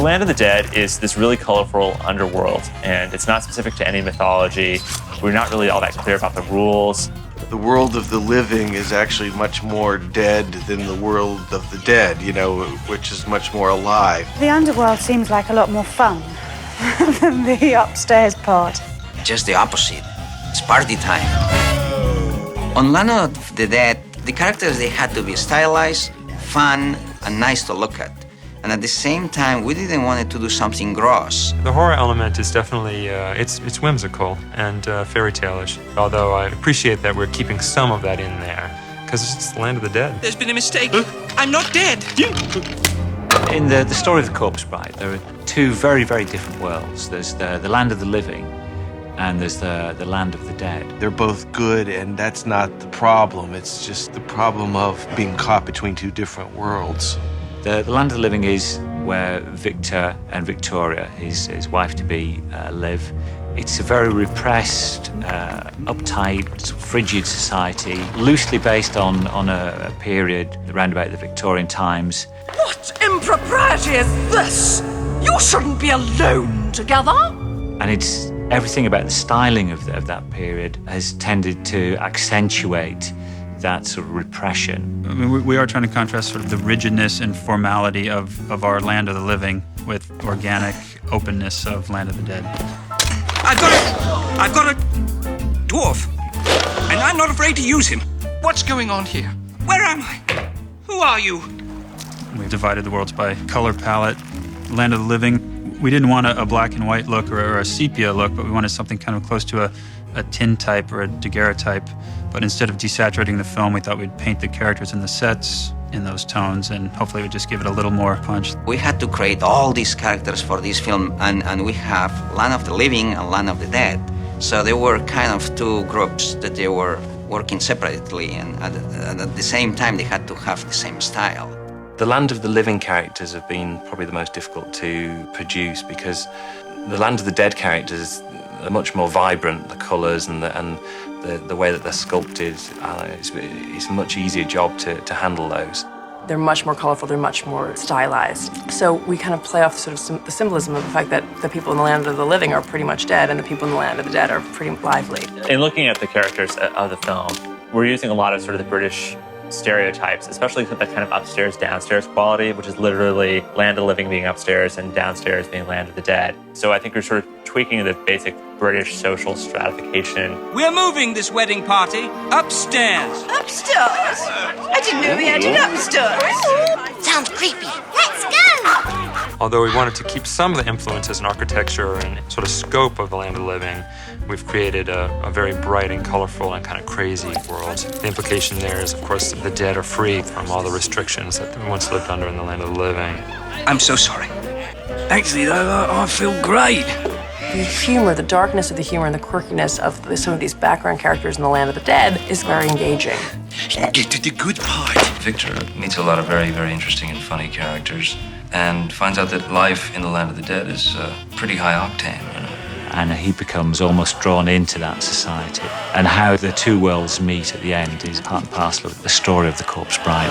The Land of the Dead is this really colorful underworld, and it's not specific to any mythology. We're not really all that clear about the rules. The world of the living is actually much more dead than the world of the dead, you know, which is much more alive. The underworld seems like a lot more fun than the upstairs part. Just the opposite. It's party time. On Land of the Dead, the characters, they had to be stylized, fun, and nice to look at. And at the same time, we didn't want it to do something gross. The horror element is definitely, it's whimsical and fairy tale-ish. Although I appreciate that we're keeping some of that in there, because it's the Land of the Dead. There's been a mistake. I'm not dead. In the story of the Corpse Bride, there are two very, very different worlds. There's the land of the living, and there's the land of the dead. They're both good, and that's not the problem. It's just the problem of being caught between two different worlds. The land of the living is where Victor and Victoria, his wife-to-be, live. It's a very repressed, uptight, frigid society, loosely based on a period around about the Victorian times. What impropriety is this? You shouldn't be alone together. And it's everything about the styling of that period has tended to accentuate that sort of repression. I mean, we are trying to contrast sort of the rigidness and formality of our Land of the Living with organic openness of Land of the Dead. I've got a dwarf, and I'm not afraid to use him. What's going on here? Where am I? Who are you? We've divided the worlds by color palette. Land of the Living, we didn't want a black and white look or a sepia look, but we wanted something kind of close to a tin type or a daguerreotype. But instead of desaturating the film, we thought we'd paint the characters and the sets in those tones, and hopefully it would just give it a little more punch. We had to create all these characters for this film, and we have Land of the Living and Land of the Dead. So they were kind of two groups that they were working separately, and at the same time they had to have the same style. The Land of the Living characters have been probably the most difficult to produce because the Land of the Dead characters are much more vibrant, the colours and the way that they're sculpted. It's a much easier job to handle those. They're much more colorful, they're much more stylized. So we kind of play off sort of the symbolism of the fact that the people in the Land of the Living are pretty much dead and the people in the Land of the Dead are pretty lively. In looking at the characters of the film, we're using a lot of sort of the British stereotypes, especially that kind of upstairs-downstairs quality, which is literally Land of the Living being upstairs and downstairs being Land of the Dead. So I think we're sort of tweaking the basic British social stratification. We're moving this wedding party upstairs. Upstairs? I didn't know we had it upstairs. Sounds creepy. Let's go! Although we wanted to keep some of the influences in architecture and sort of scope of the Land of the Living, we've created a very bright and colorful and kind of crazy world. The implication there is, of course, that the dead are free from all the restrictions that they once lived under in the Land of the Living. I'm so sorry. Actually, though, I feel great. The humor, the darkness of the humor and the quirkiness of some of these background characters in the Land of the Dead is very engaging. Get to the good part. Victor meets a lot of very, very interesting and funny characters and finds out that life in the Land of the Dead is pretty high octane, you know. And he becomes almost drawn into that society. And how the two worlds meet at the end is part and parcel of the story of the Corpse Bride.